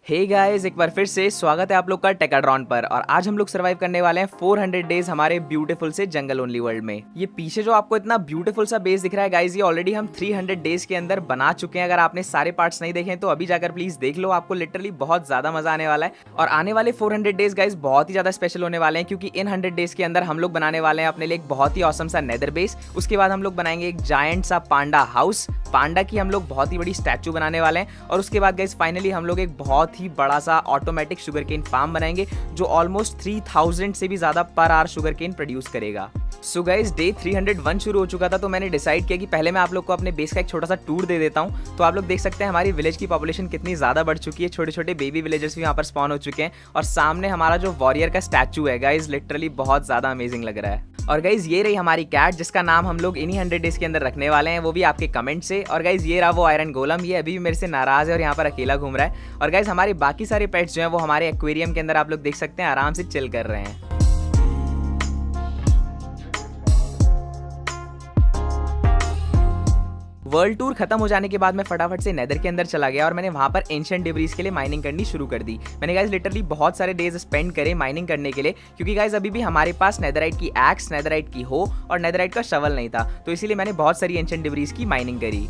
Hey guys, एक बार फिर से स्वागत है आप लोग का टेकाड्रॉन पर। और आज हम लोग सर्वाइव करने वाले हैं 400 डेज हमारे ब्यूटीफुल से जंगल ओनली वर्ल्ड में। ये पीछे जो आपको इतना ब्यूटीफुल सा बेस दिख रहा है गाइस, ये ऑलरेडी हम 300 डेज के अंदर बना चुके हैं। अगर आपने सारे पार्ट्स नहीं देखे तो अभी जाकर प्लीज देख लो, आपको लिटरली बहुत ज्यादा मजा आने वाला है। और आने वाले 400 डेज गाइस बहुत ही ज्यादा स्पेशल होने वाले हैं, क्योंकि इन 100 डेज के अंदर हम लोग बनाने वाले हैं अपने लिए एक बहुत ही ऑसम सा नेदर बेस। उसके बाद हम लोग बनाएंगे एक जायंट सा पांडा हाउस, पांडा की हम लोग बहुत ही बड़ी स्टैचू बनाने वाले हैं। और उसके बाद गाइस फाइनली हम लोग एक बहुत ही बड़ा सा ऑटोमेटिक शुगर केन फार्म बनाएंगे, जो ऑलमोस्ट 3000 से भी ज्यादा per hour sugar cane produce करेगा। सो गाइस डे 301 शुरू हो चुका था, तो मैंने डिसाइड किया कि पहले मैं आप लोग को अपने बेस का एक छोटा सा टूर दे देता हूं। तो आप लोग देख सकते हैं हमारी विलेज की पॉपुलेशन कितनी ज्यादा बढ़ चुकी है, छोटे छोटे बेबी विलेजर्स भी यहाँ पर स्पॉन हो चुके हैं। और सामने हमारा जो वॉरियर का स्टैचू है गाइस, लिटरली बहुत ज्यादा अमेजिंग लग रहा है। और गाइज ये रही हमारी कैट, जिसका नाम हम लोग इन्हीं 100 डेज के अंदर रखने वाले हैं, वो भी आपके कमेंट से। और गाइज ये रहा वो आयरन गोलम, ये अभी भी मेरे से नाराज है और यहाँ पर अकेला घूम रहा है। और गाइज हमारे बाकी सारे पेट्स जो हैं वो हमारे एक्वेरियम के अंदर आप लोग देख सकते हैं आराम से चिल कर रहे हैं। वर्ल्ड टूर खत्म हो जाने के बाद मैं फटाफट से नेदर के अंदर चला गया और मैंने वहां पर एंशिएंट डिब्रीज के लिए माइनिंग करनी शुरू कर दी। मैंने गाइस लिटरली बहुत सारे डेज स्पेंड करे माइनिंग करने के लिए, क्योंकि गाइस अभी भी हमारे पास नेदराइट की एक्स, नेदराइट की हो और नेदराइट का शवल नहीं था, तो इसीलिए मैंने बहुत सारी एंशिएंट डिब्रीज की माइनिंग करी।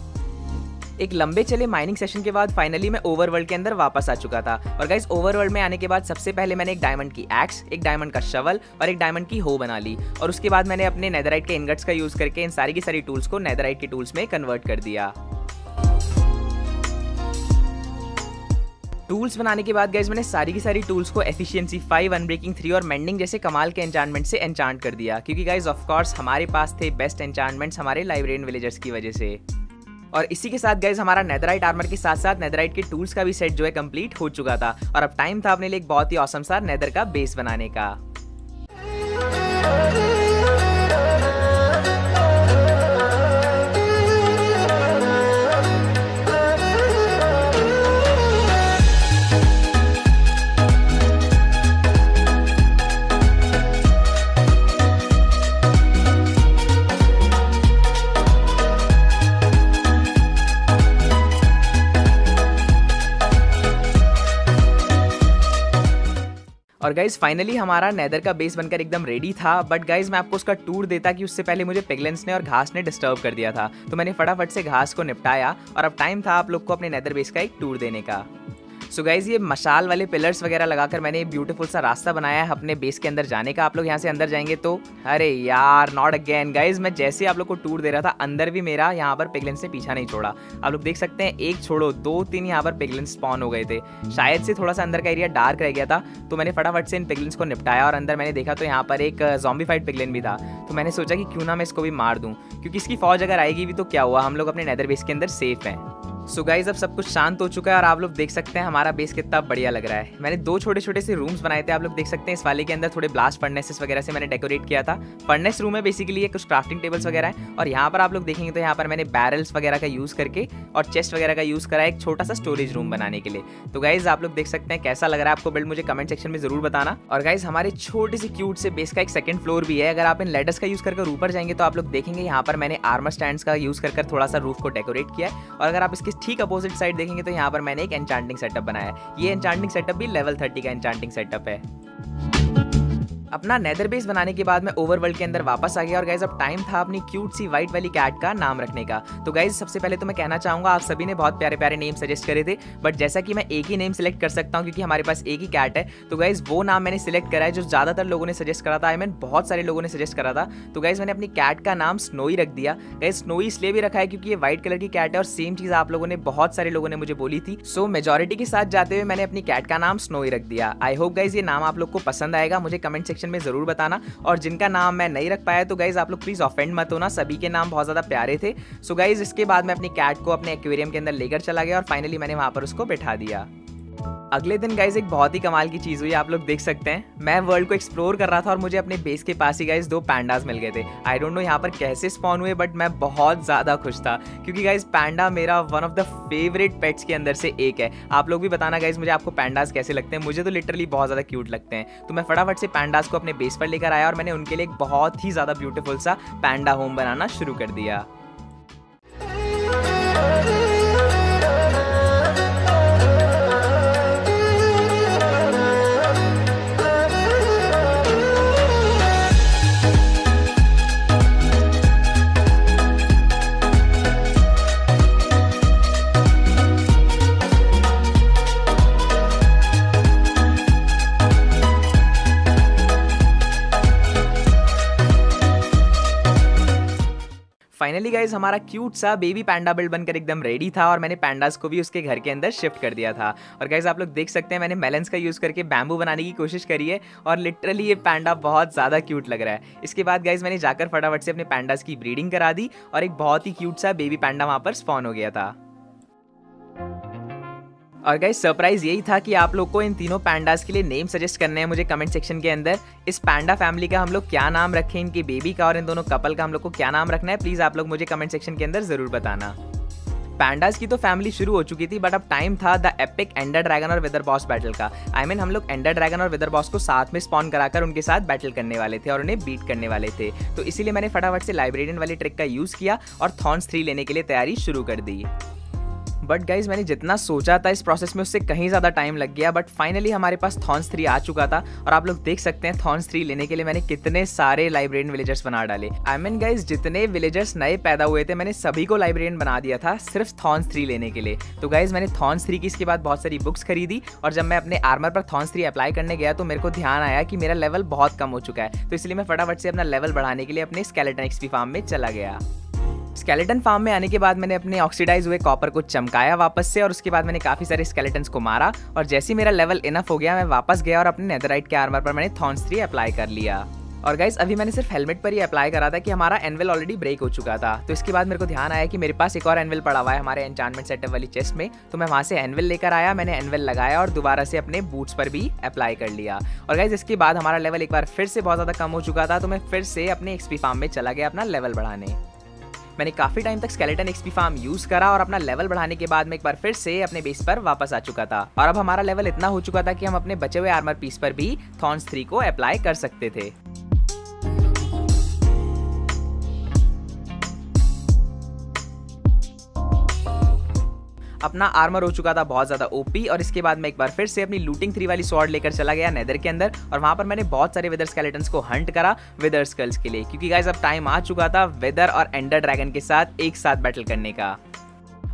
एक लंबे चले माइनिंग सेशन के बाद फाइनली मैं ओवरवर्ल्ड के अंदर वापस आ चुका था। और गाइस ओवरवर्ल्ड में आने के बाद सबसे पहले मैंने एक डायमंड की एक्स, एक डायमंड का शवल और एक डायमंड की हो बना ली। और उसके बाद मैंने अपने नेदराइट के इनगट्स का यूज करके इन सारी की सारी टूल्स को नेदराइट के टूल्स में कन्वर्ट कर दिया। टूल्स बनाने के बाद गाइस मैंने सारी की सारी टूल्स को एफिशिएंसी 5, अनब्रेकिंग 3 और मेंडिंग जैसे कमाल के एन्चांटमेंट से एन्चांट कर दिया, क्योंकि गाइस ऑफ कोर्स हमारे पास थे बेस्ट एन्चांटमेंट्स हमारे लाइब्रेरियन विलेजर्स की वजह से। और इसी के साथ गाइस हमारा नेदराइट आर्मर के साथ साथ नेदराइट के टूल्स का भी सेट जो है कंप्लीट हो चुका था। और अब टाइम था अपने लिए एक बहुत ही ऑसम सा नेदर का बेस बनाने का। और गाइज फाइनली हमारा नेदर का बेस बनकर एकदम रेडी था। बट गाइज मैं आपको उसका टूर देता कि उससे पहले मुझे पिगलेंस ने और घास ने डिस्टर्ब कर दिया था, तो मैंने फटाफट से घास को निपटाया। और अब टाइम था आप लोग को अपने नेदर बेस का एक टूर देने का। सो गाइज ये मशाल वाले पिलर्स वगैरह लगाकर मैंने ब्यूटीफुल सा रास्ता बनाया है अपने बेस के अंदर जाने का। आप लोग यहाँ से अंदर जाएंगे तो अरे यार नॉट अगेन गाइज, मैं जैसे आप लोग को टूर दे रहा था अंदर भी मेरा यहाँ पर पिगलेंस ने पीछा नहीं छोड़ा। आप लोग देख सकते हैं, एक छोड़ो 2-3 यहाँ पर पिगलेंस स्पॉन हो गए थे। शायद से थोड़ा सा अंदर का एरिया डार्क रह गया था, तो मैंने फटाफट से इन पिगलेंस को निपटाया। और अंदर मैंने देखा तो यहाँ पर एक ज़ॉम्बीफाइड पिगलेन भी था, तो मैंने सोचा कि क्यों ना मैं इसको भी मार दूँ, क्योंकि इसकी फौज अगर आएगी भी तो क्या हुआ, हम लोग अपने नेदर बेस के अंदर सेफ हैं। सो गाइज अब सब कुछ शांत हो चुका है और आप लोग देख सकते हैं हमारा बेस कितना बढ़िया लग रहा है। मैंने 2 छोटे छोटे से रूम्स बनाए थे, आप लोग देख सकते हैं। इस वाले के अंदर थोड़े ब्लास्ट फर्नेसेस वगैरह से मैंने डेकोरेट किया था। फर्नेस रूम है बेसिकली, कुछ क्राफ्टिंग टेबल्स वगैरह है। और यहाँ पर आप लोग देखेंगे तो यहाँ पर मैंने बैरल्स वगैरह का यूज़ करके और चेस्ट वगैरह का यूज़ करा एक छोटा सा स्टोरेज रूम बनाने के लिए। तो गाइज आप लोग देख सकते हैं कैसा लग रहा है आपको बिल्ड, मुझे कमेंट सेक्शन में जरूर बताना। और गाइज हमारे छोटे से क्यूट से बेस का एक सेकंड फ्लोर भी है। अगर आप इन लेडर्स का यूज़ कर ऊपर जाएंगे तो आप लोग देखेंगे यहाँ पर मैंने आर्मर स्टैंड्स का यूज़ कर थोड़ा सा रूफ को डेकोरेट किया है। और अगर आप इसके ठीक अपोजिट साइड देखेंगे तो यहाँ पर मैंने एक एन्चांटिंग सेटअप बनाया है। ये एन्चांटिंग सेटअप भी लेवल 30 का एन्चांटिंग सेटअप है। अपना नेदर बेस बनाने के बाद मैं ओवरवर्ल्ड के अंदर वापस आ गया। और गाइज अब टाइम था अपनी क्यूट सी व्हाइट वाली कैट का नाम रखने का। तो गाइज सबसे पहले तो मैं कहना चाहूंगा, आप सभी ने बहुत प्यारे प्यारे नेम सजेस्ट करे थे, बट जैसा कि मैं एक ही नेम सिलेक्ट कर सकता हूं क्योंकि हमारे पास एक ही कैट है, तो गाइज वो नाम मैंने सिलेक्ट करा है जो ज्यादातर लोगों ने सजेस्ट करा था। आई मीन बहुत सारे लोगों ने सजेस्ट करा था। तो गाइज मैंने अपनी कैट का नाम स्नोई रख दिया। गाइज स्नोई इसलिए भी रखा है क्योंकि ये व्हाइट कलर की कैट है और सेम चीज आप लोगों ने बहुत सारे लोगों ने मुझे बोली थी। सो मेजोरिटी के साथ जाते हुए मैंने अपनी कैट का नाम स्नोई रख दिया। आई होप गाइज ये नाम आप लोग को पसंद आएगा, मुझे कमेंट सेक्शन में जरूर बताना। और जिनका नाम मैं नहीं रख पाया तो गाइज आप लोग प्लीज ऑफेंड मत होना, सभी के नाम बहुत ज्यादा प्यारे थे। सो गाइज इसके बाद मैं अपनी कैट को अपने एक्वेरियम के अंदर लेकर चला गया और फाइनली मैंने वहां पर उसको बैठा दिया। अगले दिन गाइज एक बहुत ही कमाल की चीज हुई, आप लोग देख सकते हैं। मैं वर्ल्ड को एक्सप्लोर कर रहा था और मुझे अपने बेस के पास ही गाइज 2 पैंडास मिल गए थे। आई डोंट नो यहाँ पर कैसे स्पॉन हुए, बट मैं बहुत ज्यादा खुश था क्योंकि गाइज पैंडा मेरा one of the favourite pets के अंदर से एक है। आप लोग भी बताना गाइज मुझे आपको पैंडास कैसे लगते हैं, मुझे तो लिटरली बहुत ज्यादा क्यूट लगते हैं। तो मैं फटाफट से पैंडास को अपने बेस पर लेकर आया और मैंने उनके लिए एक बहुत ही ज्यादा ब्यूटीफुल सा पैंडा होम बनाना शुरू कर दिया। फाइनली गाइज हमारा क्यूट सा बेबी पैंडा बिल्ड बनकर एकदम रेडी था और मैंने पैंडास को भी उसके घर के अंदर शिफ्ट कर दिया था। और गाइज आप लोग देख सकते हैं मैंने मेलन्स का यूज़ करके बैम्बू बनाने की कोशिश करी है और लिटरली ये पैंडा बहुत ज़्यादा क्यूट लग रहा है। इसके बाद गाइज मैंने जाकर फटाफट से अपने पैंडास की ब्रीडिंग करा दी और एक बहुत ही क्यूट सा बेबी पैंडा वहाँ पर स्पॉन हो गया था। और गाइस सरप्राइज यही था कि आप लोग को इन तीनों पैंडास के लिए नेम सजेस्ट करने हैं मुझे कमेंट सेक्शन के अंदर। इस पैंडा फैमिली का हम लोग क्या नाम रखें, इनके बेबी का और इन दोनों कपल का हम लोग को क्या नाम रखना है, प्लीज आप लोग मुझे कमेंट सेक्शन के अंदर जरूर बताना। पैंडास की तो फैमिली शुरू हो चुकी थी बट अब टाइम था द एपिक एंडर ड्रैगन और विदर बॉस बैटल का। हम लोग एंडर ड्रैगन और विदर बॉस को साथ में स्पॉन कराकर उनके साथ बैटल करने वाले थे और उन्हें बीट करने वाले थे। तो इसीलिए मैंने फटाफट से लाइब्रेरियन वाली ट्रिक का यूज किया और थॉर्न्स 3 लेने के लिए तैयारी शुरू कर दी। बट गाइज मैंने जितना सोचा था इस प्रोसेस में उससे कहीं ज़्यादा टाइम लग गया। बट फाइनली हमारे पास थॉर्न्स 3 आ चुका था और आप लोग देख सकते हैं थॉर्न्स 3 लेने के लिए मैंने कितने सारे लाइब्रेरियन विलेजर्स बना डाले। गाइज जितने विलेजर्स नए पैदा हुए थे मैंने सभी को लाइब्रेरियन बना दिया था सिर्फ थॉर्न्स 3 लेने के लिए। तो गाइज मैंने थॉर्न्स 3 की इसके बाद बहुत सारी बुक्स खरीदी और जब मैं अपने आर्मर पर थॉर्न्स 3 अप्लाई करने गया तो मेरे को ध्यान आया कि मेरा लेवल बहुत कम हो चुका है। तो इसलिए मैं फटाफट से अपना लेवल बढ़ाने के लिए अपने स्केलेटन एक्सपी फार्म में चला गया। स्केलेटन फार्म में आने के बाद मैंने अपने ऑक्सीडाइज हुए कॉपर को चमकाया वापस से और उसके बाद मैंने काफ़ी सारे स्केलेटन्स को मारा और जैसे ही मेरा लेवल इनफ हो गया मैं वापस गया और अपने नेदरराइट के आर्मर पर मैंने थॉर्न्स 3 अप्लाई कर लिया। और गाइस अभी मैंने सिर्फ हेलमेट पर ही अप्लाई करा था कि हमारा एनविल ऑलरेडी ब्रेक हो चुका था। तो इसके बाद मेरे को ध्यान आया कि मेरे पास एक और एनविल पड़ा हुआ है हमारे एन्चांटमेंट सेटअप वाली चेस्ट में। तो मैं वहाँ से एनविल लेकर आया, मैंने एनविल लगाया और दोबारा से अपने बूट्स पर भी अप्लाई कर लिया। और गाइस इसके बाद हमारा लेवल एक बार फिर से बहुत ज़्यादा कम हो चुका था तो मैं फिर से अपने एक्सपी फार्म में चला गया अपना लेवल बढ़ाने। मैंने काफ़ी टाइम तक स्केलेटन एक्सपी फार्म यूज़ करा और अपना लेवल बढ़ाने के बाद मैं एक बार फिर से अपने बेस पर वापस आ चुका था और अब हमारा लेवल इतना हो चुका था कि हम अपने बचे हुए आर्मर पीस पर भी थॉर्न्स 3 को अप्लाई कर सकते थे। अपना आर्मर हो चुका था बहुत ज़्यादा ओपी और इसके बाद मैं एक बार फिर से अपनी लूटिंग 3 वाली स्वॉर्ड लेकर चला गया नेदर के अंदर और वहाँ पर मैंने बहुत सारे विदर स्केलेटन्स को हंट करा विदर स्कल्स के लिए, क्योंकि गाइस अब टाइम आ चुका था विदर और एंडर ड्रैगन के साथ एक साथ बैटल करने का।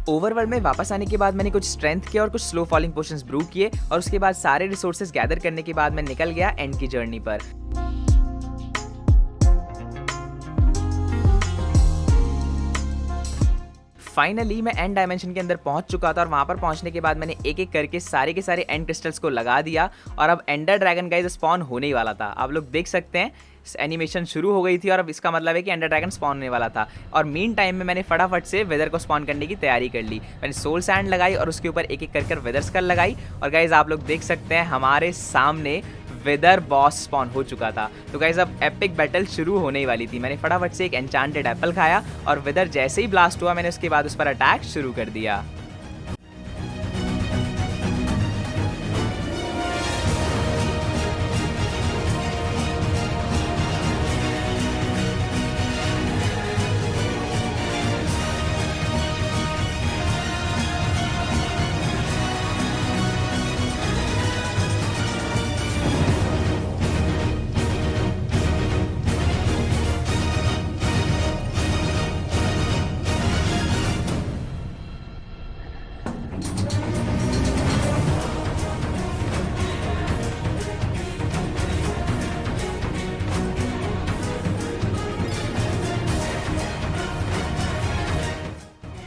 ओवरवर्ल्ड में वापस आने के बाद मैंने कुछ स्ट्रेंथ के और कुछ स्लो फॉलिंग पोशंस ब्रू किए और उसके बाद सारे रिसोर्सेज गैदर करने के बाद मैं निकल गया एंड की जर्नी पर। फाइनली मैं एंड डायमेंशन के अंदर पहुंच चुका था और वहां पर पहुंचने के बाद मैंने एक एक करके सारे के सारे एंड क्रिस्टल्स को लगा दिया और अब एंडर ड्रैगन गाइस स्पॉन होने ही वाला था। आप लोग देख सकते हैं एनिमेशन शुरू हो गई थी और अब इसका मतलब है कि एंडर ड्रैगन स्पॉन होने वाला था। और मीन टाइम में मैंने फटाफट से वेदर को स्पॉन करने की तैयारी कर ली। मैंने सोल सैंड लगाई और उसके ऊपर एक एक कर वेदर स्कल लगाई और गाइज आप लोग देख सकते हैं हमारे सामने विदर बॉस स्पॉन हो चुका था। तो गाइस अब एपिक बैटल शुरू होने ही वाली थी। मैंने फटाफट से एक एन्चांटेड एप्पल खाया और विदर जैसे ही ब्लास्ट हुआ मैंने उसके बाद उस पर अटैक शुरू कर दिया।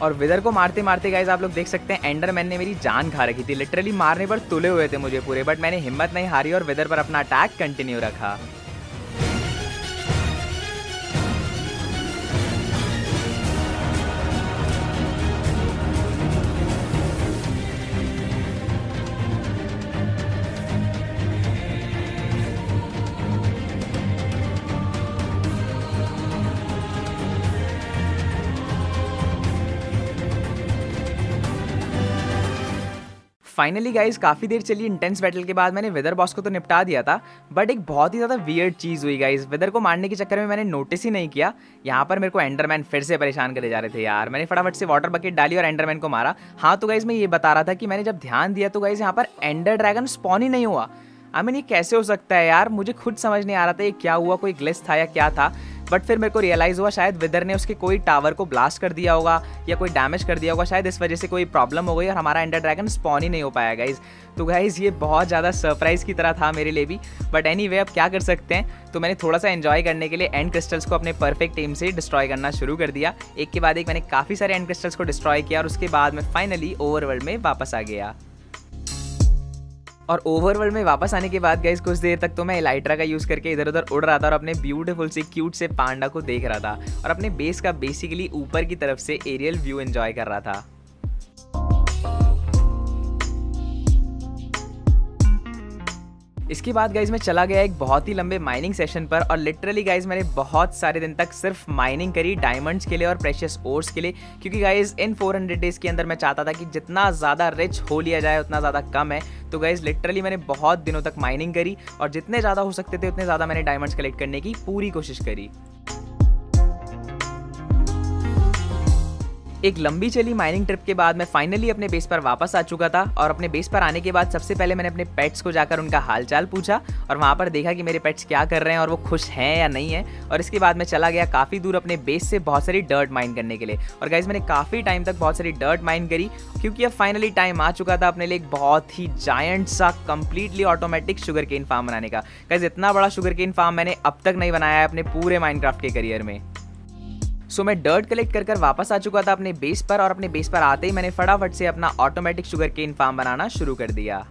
और विदर को मारते मारते गाइज आप लोग देख सकते हैं एंडरमैन ने मेरी जान खा रखी थी। लिटरली मारने पर तुले हुए थे मुझे पूरे, बट मैंने हिम्मत नहीं हारी और विदर पर अपना अटैक कंटिन्यू रखा। फाइनली गाइज काफ़ी देर चली इंटेंस बैटल के बाद मैंने विदर बॉस को तो निपटा दिया था, बट एक बहुत ही ज़्यादा वियर्ड चीज़ हुई गाइज। विदर को मारने के चक्कर में मैंने नोटिस ही नहीं किया, यहाँ पर मेरे को एंडरमैन फिर से परेशान करे जा रहे थे यार। मैंने फटाफट से वाटर बकेट डाली और एंडरमैन को मारा। हाँ तो गाइज मैं ये बता रहा था कि मैंने जब ध्यान दिया तो गाइज यहाँ पर एंडर ड्रैगन स्पॉन ही नहीं हुआ। ये कैसे हो सकता है यार, मुझे खुद समझ नहीं आ रहा था ये क्या हुआ, कोई ग्लिच था या क्या था। बट फिर मेरे को रियलाइज़ हुआ शायद विदर ने उसके कोई टावर को ब्लास्ट कर दिया होगा या कोई डैमेज कर दिया होगा, शायद इस वजह से कोई प्रॉब्लम हो गई और हमारा एंडर ड्रैगन स्पॉन ही नहीं हो पाया गाइज़। तो गाइज़ ये बहुत ज़्यादा सरप्राइज़ की तरह था मेरे लिए भी, बट एनीवे अब क्या कर सकते हैं। तो मैंने थोड़ा सा एंजॉय करने के लिए एंड क्रिस्टल्स को अपने परफेक्ट एम से डिस्ट्रॉय करना शुरू कर दिया। एक के बाद एक मैंने काफ़ी सारे एंड क्रिस्टल्स को डिस्ट्रॉय किया और उसके बाद मैं फाइनली ओवरवर्ल्ड में वापस आ गया। और ओवरवर्ल्ड में वापस आने के बाद गाइस कुछ देर तक तो मैं एलाइट्रा का यूज़ करके इधर उधर उड़ रहा था और अपने ब्यूटीफुल से क्यूट से पांडा को देख रहा था और अपने बेस का बेसिकली ऊपर की तरफ से एरियल व्यू एंजॉय कर रहा था। इसके बाद गाइज मैं चला गया एक बहुत ही लंबे माइनिंग सेशन पर और लिटरली गाइज मैंने बहुत सारे दिन तक सिर्फ माइनिंग करी डायमंड्स के लिए और प्रेशियस ओर्स के लिए, क्योंकि गाइज इन 400 डेज के अंदर मैं चाहता था कि जितना ज़्यादा रिच हो लिया जाए उतना ज़्यादा कम है। तो गाइज लिटरली मैंने बहुत दिनों तक माइनिंग करी और जितने ज़्यादा हो सकते थे उतने ज़्यादा मैंने डायमंड्स कलेक्ट करने की पूरी कोशिश करी। एक लंबी चली माइनिंग ट्रिप के बाद मैं फाइनली अपने बेस पर वापस आ चुका था और अपने बेस पर आने के बाद सबसे पहले मैंने अपने पेट्स को जाकर उनका हालचाल पूछा और वहाँ पर देखा कि मेरे पेट्स क्या कर रहे हैं और वो खुश हैं या नहीं है। और इसके बाद मैं चला गया काफ़ी दूर अपने बेस से बहुत सारी डर्ट माइन करने के लिए। और गाइज मैंने काफ़ी टाइम तक बहुत सारी डर्ट माइन करी क्योंकि अब फाइनली टाइम आ चुका था अपने लिए एक बहुत ही जायंट सा completely automatic sugarcane farm बनाने का। गाइज इतना बड़ा शुगर केन फार्म मैंने अब तक नहीं बनाया है अपने पूरे माइनक्राफ्ट के करियर में। सो मैं डर्ट कलेक्ट कर वापस आ चुका था अपने बेस पर और अपने बेस पर आते ही मैंने फटाफट से अपना ऑटोमेटिक शुगर केन फार्म बनाना शुरू कर दिया।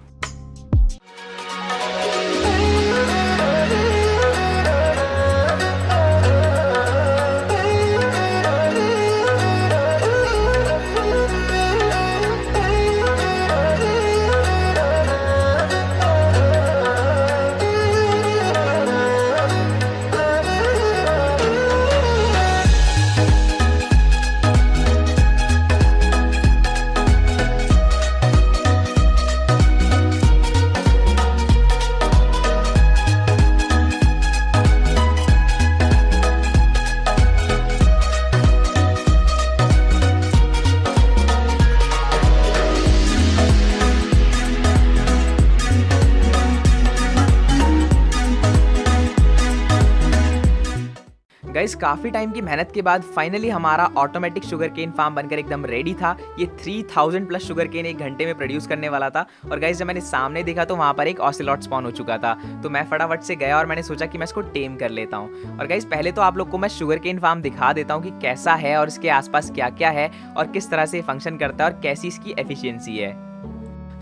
गाइस काफ़ी टाइम की मेहनत के बाद फाइनली हमारा ऑटोमेटिक शुगर केन फार्म बनकर एकदम रेडी था। ये 3000 प्लस शुगर केन एक घंटे में प्रोड्यूस करने वाला था। और गाइस जब मैंने सामने देखा तो वहाँ पर एक ऑसिलॉट स्पॉन हो चुका था। तो मैं फटाफट से गया और मैंने सोचा कि मैं इसको टेम कर लेता हूँ। और गाइस पहले तो आप लोग को मैं शुगर केन फार्म दिखा देता हूँ कि कैसा है और इसके आसपास क्या क्या है और किस तरह से फंक्शन करता है और कैसी इसकी एफिशिएंसी है।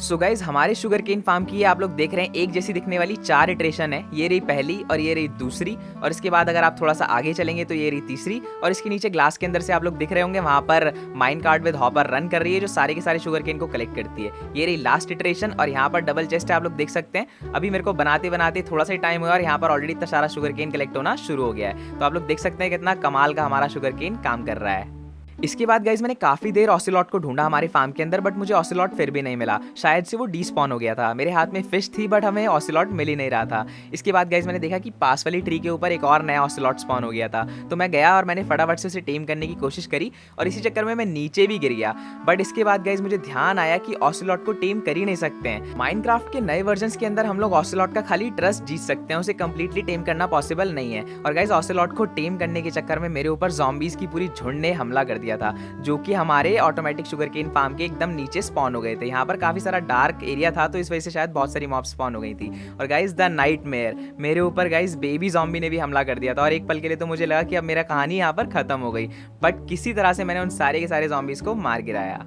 सो गाइज हमारे शुगर केन फार्म की आप लोग देख रहे हैं एक जैसी दिखने वाली 4 इटरेशन है। ये रही पहली और ये रही दूसरी और इसके बाद अगर आप थोड़ा सा आगे चलेंगे तो ये रही तीसरी और इसके नीचे ग्लास के अंदर से आप लोग दिख रहे होंगे वहाँ पर mine cart with hopper run कर रही है जो सारे के सारे शुगर केन को कलेक्ट करती है। ये रही लास्ट इटरेशन और यहाँ पर डबल चेस्ट है, आप लोग देख सकते हैं। अभी मेरे को बनाते बनाते थोड़ा सा टाइम हुआ और यहाँ पर ऑलरेडी इतना सारा शुगर केन कलेक्ट होना शुरू हो गया है। तो आप लोग देख सकते हैं कितना कमाल का हमारा शुगर केन काम कर रहा है। इसके बाद गाइज मैंने काफ़ी देर ऑसिलॉट को ढूंढा हमारे फार्म के अंदर, बट मुझे ऑसिलॉट फिर भी नहीं मिला। शायद से वो डीस्पॉन हो गया था। मेरे हाथ में फिश थी बट हमें ऑसिलॉट मिल ही नहीं रहा था। इसके बाद गाइज मैंने देखा कि पास वाली ट्री के ऊपर एक और नया ऑसिलॉट स्पॉन हो गया था। तो मैं गया और मैंने फटाफट से उसे टेम करने की कोशिश करी और इसी चक्कर में मैं नीचे भी गिर गया। बट इसके बाद गाइज मुझे ध्यान आया कि ऑसिलॉट को टेम कर ही नहीं सकते हैं। माइनक्राफ्ट के नए वर्जन के अंदर हम लोग ऑसिलॉट का खाली ट्रस्ट जीत सकते हैं, उसे कंप्लीटली टेम करना पॉसिबल नहीं है। और गाइज ऑसिलॉट को टेम करने के चक्कर में मेरे ऊपर ज़ॉम्बीज़ की पूरी झुंड ने हमला कर दिया था जो कि हमारे ऑटोमेटिक शुगर केन फार्म के एकदम नीचे स्पॉन हो गए थे। यहाँ पर काफी सारा डार्क एरिया था तो इस वजह से शायद बहुत सारी मॉब स्पॉन हो गई थी। और गाइस द नाइटमेयर, मेरे ऊपर गाइस बेबी ज़ॉम्बी ने भी हमला कर दिया था और एक पल के लिए तो मुझे लगा कि अब मेरा कहानी यहाँ पर खत्म हो गई। बट किसी तरह से मैंने उन सारे के सारे ज़ॉम्बीज़ को मार गिराया।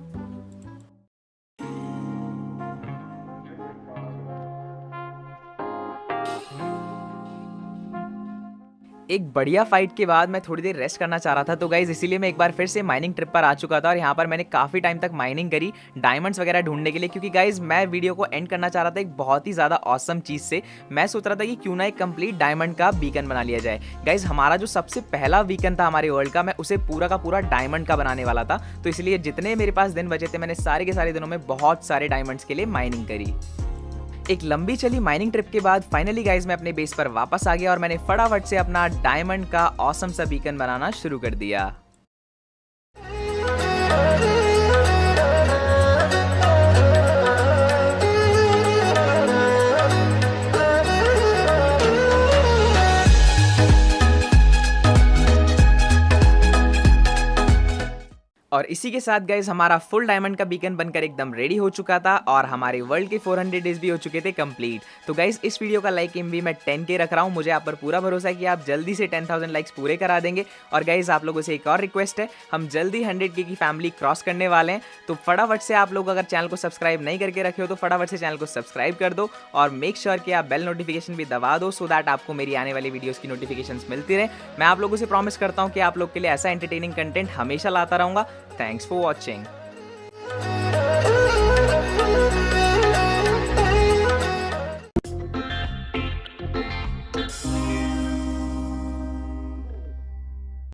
एक बढ़िया फाइट के बाद मैं थोड़ी देर रेस्ट करना चाह रहा था तो गाइज इसीलिए मैं एक बार फिर से माइनिंग ट्रिप पर आ चुका था और यहाँ पर मैंने काफ़ी टाइम तक माइनिंग करी डायमंड्स वगैरह ढूंढने के लिए, क्योंकि गाइज मैं वीडियो को एंड करना चाह रहा था एक बहुत ही ज़्यादा ऑसम चीज़ से। मैं सोच रहा था कि क्यों ना एक कंप्लीट डायमंड का बीकन बना लिया जाए। गाइज हमारा जो सबसे पहला बीकन था हमारे वर्ल्ड का, मैं उसे पूरा का पूरा डायमंड का बनाने वाला था। तो इसलिए जितने मेरे पास दिन बचे थे मैंने सारे के सारे दिनों में बहुत सारे डायमंड्स के लिए माइनिंग करी। एक लंबी चली माइनिंग ट्रिप के बाद फाइनली गाइज मैं अपने बेस पर वापस आ गया और मैंने फटाफट से अपना डायमंड का ऑसम सा बीकन बनाना शुरू कर दिया। और इसी के साथ गाइज हमारा फुल डायमंड का बीकन बनकर एकदम रेडी हो चुका था और हमारे वर्ल्ड के 400 डेज भी हो चुके थे कंप्लीट। तो गाइज इस वीडियो का लाइक एम भी मैं 10K रख रहा हूँ। मुझे आप पर पूरा भरोसा है कि आप जल्दी से 10,000 लाइक्स पूरे करा देंगे। और गाइज आप लोगों से एक और रिक्वेस्ट है, हम जल्दी 100K की फैमिली क्रॉस करने वाले हैं। तो फटाफट से आप लोग अगर चैनल को सब्सक्राइब नहीं करके रखे हो तो फटाफट से चैनल को सब्सक्राइब कर दो और मेक श्योर कि आप बेल नोटिफिकेशन भी दबा दो, सो दैट आपको मेरी आने वाली वीडियोस की नोटिफिकेशंस मिलती रहे। मैं आप लोगों से प्रॉमिस करता हूँ कि आप लोग के लिए ऐसा एंटरटेनिंग कंटेंट हमेशा लाता रहूँगा। Thanks for watching.